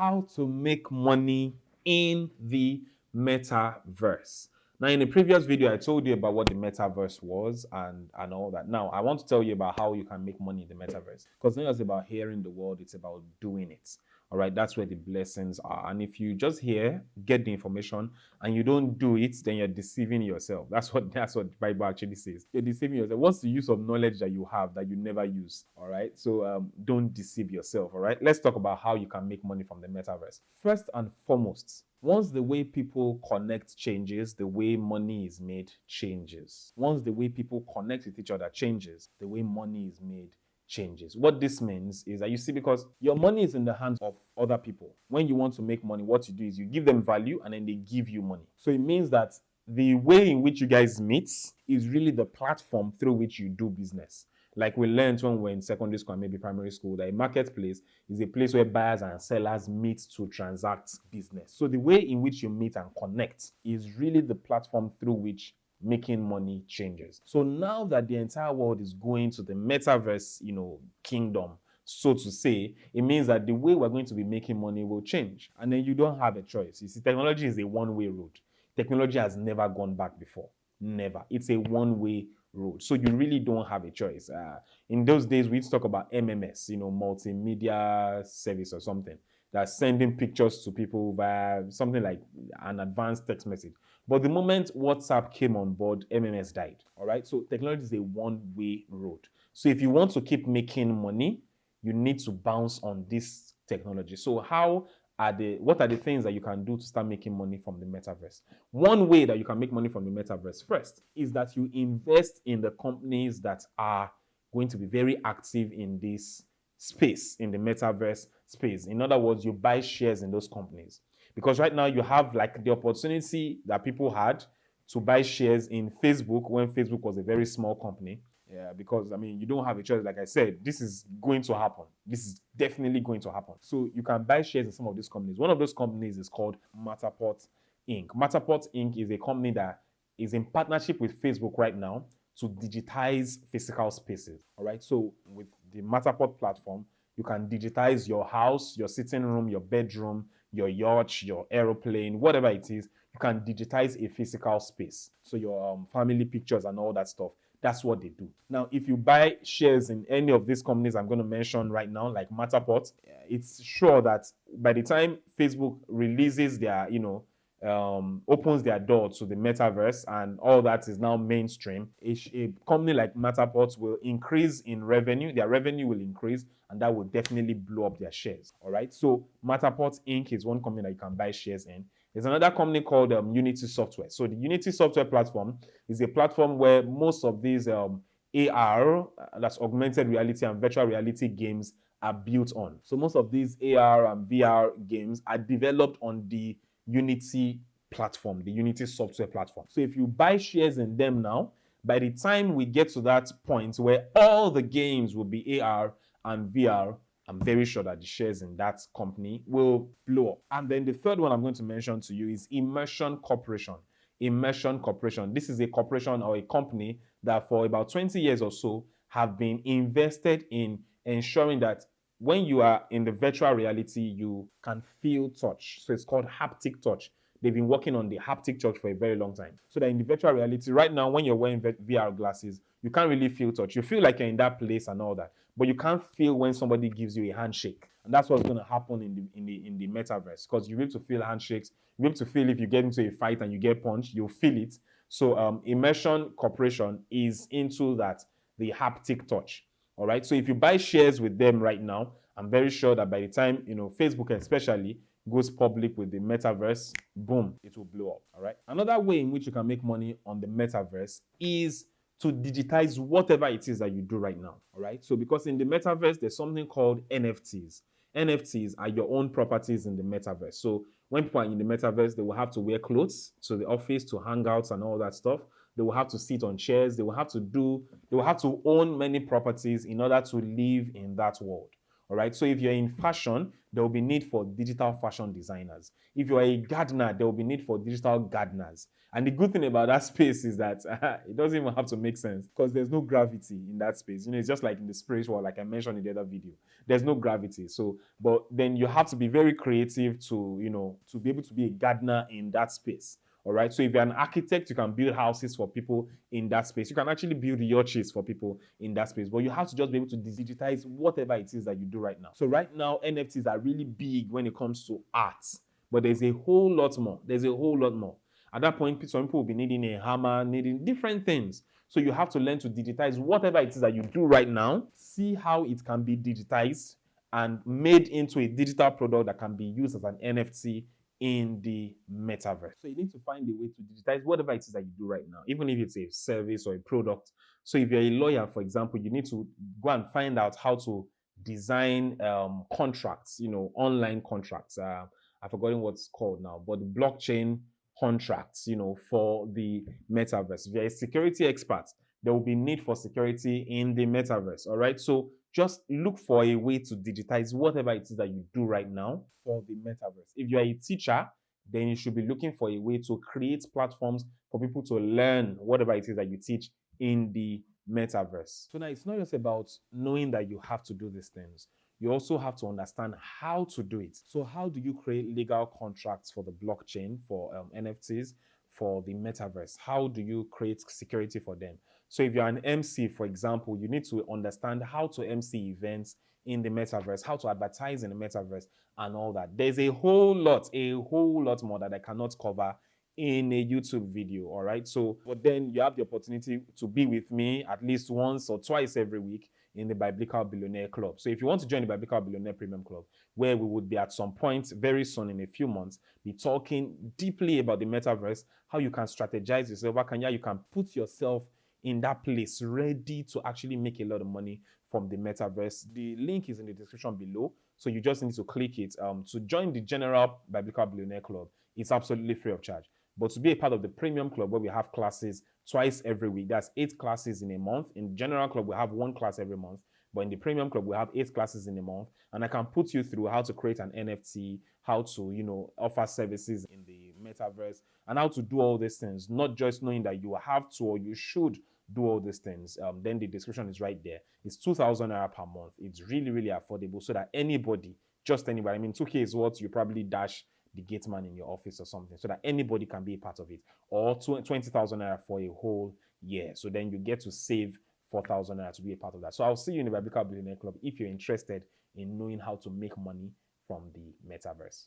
how to make money in the metaverse. Now, in the previous video, I told you about what the metaverse was and all that. Now, I want to tell you about how you can make money in the metaverse. Because it's not just about hearing the word, it's about doing it. All right, that's where the blessings are. And if you just hear, get the information, and you don't do it, then you're deceiving yourself. That's what the Bible actually says. You're deceiving yourself. What's the use of knowledge that you have that you never use? All right, so don't deceive yourself. All right, let's talk about how you can make money from the metaverse. First and foremost, once the way people connect changes, the way money is made changes. Once the way people connect with each other changes, the way money is made changes. What this means is that you see, because your money is in the hands of other people. When you want to make money, what you do is you give them value and then they give you money. So it means that the way in which you guys meet is really the platform through which you do business. Like we learned when we were in secondary school and maybe primary school, that a marketplace is a place where buyers and sellers meet to transact business. So the way in which you meet and connect is really the platform through which making money changes. So now that the entire world is going to the metaverse, kingdom, so to say, it means that the way we're going to be making money will change. And then you don't have a choice. You see, technology is a one-way road. Technology has never gone back before. Never. It's a one-way road. So you really don't have a choice. In those days, we used to talk about MMS, multimedia service or something. That's sending pictures to people via something like an advanced text message. But the moment WhatsApp came on board, MMS died. All right. So technology is a one-way road. So if you want to keep making money, you need to bounce on this technology. So what are the things that you can do to start making money from the metaverse? One way that you can make money from the metaverse first is that you invest in the companies that are going to be very active in this space, in the metaverse space. In other words, you buy shares in those companies. Because right now you have like the opportunity that people had to buy shares in Facebook when Facebook was a very small company. Yeah, because you don't have a choice. Like I said, this is going to happen. This is definitely going to happen. So you can buy shares in some of these companies. One of those companies is called Matterport Inc. Matterport Inc. is a company that is in partnership with Facebook right now to digitize physical spaces. All right. So with the Matterport platform, you can digitize your house, your sitting room, your bedroom, your yacht, your aeroplane, whatever it is. You can digitize a physical space. So your family pictures and all that stuff. That's what they do. Now, if you buy shares in any of these companies I'm going to mention right now, like Matterport, it's sure that by the time Facebook releases their, opens their door to the metaverse and all that is now mainstream, a company like Matterport will increase in revenue. Their revenue will increase, and that will definitely blow up their shares. All right. So Matterport Inc. is one company that you can buy shares in. There's another company called Unity Software. So the Unity Software platform is a platform where most of these AR, that's augmented reality and virtual reality games, are built on. So most of these AR and VR games are developed on the Unity platform, the Unity Software platform. So if you buy shares in them now, by the time we get to that point where all the games will be AR and VR, I'm very sure that the shares in that company will blow up. And then the third one I'm going to mention to you is Immersion Corporation. Immersion Corporation. This is a corporation or a company that for about 20 years or so have been invested in ensuring that when you are in the virtual reality, you can feel touch. So it's called haptic touch. They've been working on the haptic touch for a very long time. So that in the virtual reality, right now, when you're wearing VR glasses, you can't really feel touch. You feel like you're in that place and all that, but you can't feel when somebody gives you a handshake. And that's what's going to happen in the metaverse, because you'll be able to feel handshakes. You'll be able to feel if you get into a fight and you get punched, you'll feel it. So Immersion Corporation is into that, the haptic touch. All right. So if you buy shares with them right now, I'm very sure that by the time, Facebook especially goes public with the metaverse, boom, it will blow up. All right. Another way in which you can make money on the metaverse is to digitize whatever it is that you do right now. All right. So because in the metaverse, there's something called NFTs. NFTs are your own properties in the metaverse. So when people are in the metaverse, they will have to wear clothes to the office, to hangouts and all that stuff. They will have to sit on chairs. They will have to own many properties in order to live in that world. All right. So if you're in fashion, there will be need for digital fashion designers. If you are a gardener, there will be need for digital gardeners. And the good thing about that space is that it doesn't even have to make sense because there's no gravity in that space. It's just like in the spiritual, like I mentioned in the other video. There's no gravity. So, but then you have to be very creative to, to be able to be a gardener in that space. All right. So if you're an architect, you can build houses for people in that space. You can actually build yachts for people in that space. But you have to just be able to digitize whatever it is that you do right now. So right now, NFTs are really big when it comes to art. But there's a whole lot more. There's a whole lot more. At that point, some people will be needing a hammer, needing different things. So you have to learn to digitize whatever it is that you do right now. See how it can be digitized and made into a digital product that can be used as an NFT in the metaverse. So you need to find a way to digitize whatever it is that you do right now, even if it's a service or a product. So if you're a lawyer, for example, you need to go and find out how to design contracts, online contracts. I've forgotten what's called now, but the blockchain contracts, for the metaverse. If you're a security expert, there will be need for security in the metaverse. All right. So just look for a way to digitize whatever it is that you do right now for the metaverse. If you're a teacher, then you should be looking for a way to create platforms for people to learn whatever it is that you teach in the metaverse. So now it's not just about knowing that you have to do these things. You also have to understand how to do it. So how do you create legal contracts for the blockchain, for NFTs, for the metaverse? How do you create security for them? So if you're an MC, for example, you need to understand how to MC events in the metaverse, how to advertise in the metaverse and all that. There's a whole lot more that I cannot cover in a YouTube video, all right? So, but then you have the opportunity to be with me at least once or twice every week in the Biblical Billionaire Club. So if you want to join the Biblical Billionaire Premium Club, where we would be at some point very soon in a few months, be talking deeply about the metaverse, how you can strategize yourself, how you can put yourself in that place ready to actually make a lot of money from the metaverse. The link is in the description below. So you just need to click it to join the general Biblical Billionaire Club. It's absolutely free of charge. But to be a part of the premium club where we have classes twice every week, that's 8 classes in a month. In the general club, we have 1 class every month. But in the premium club, we have 8 classes in a month. And I can put you through how to create an NFT, how to, offer services in the metaverse, and how to do all these things. Not just knowing that you have to or you should do all these things. Then the description is right there. It's 2,000 naira per month. It's really, really affordable so that anybody, just anybody, 2K is what you probably dash the gate man in your office or something, so that anybody can be a part of it, or 20,000 naira for a whole year. So then you get to save 4,000 naira to be a part of that. So I'll see you in the Biblical Billionaire Club if you're interested in knowing how to make money from the metaverse.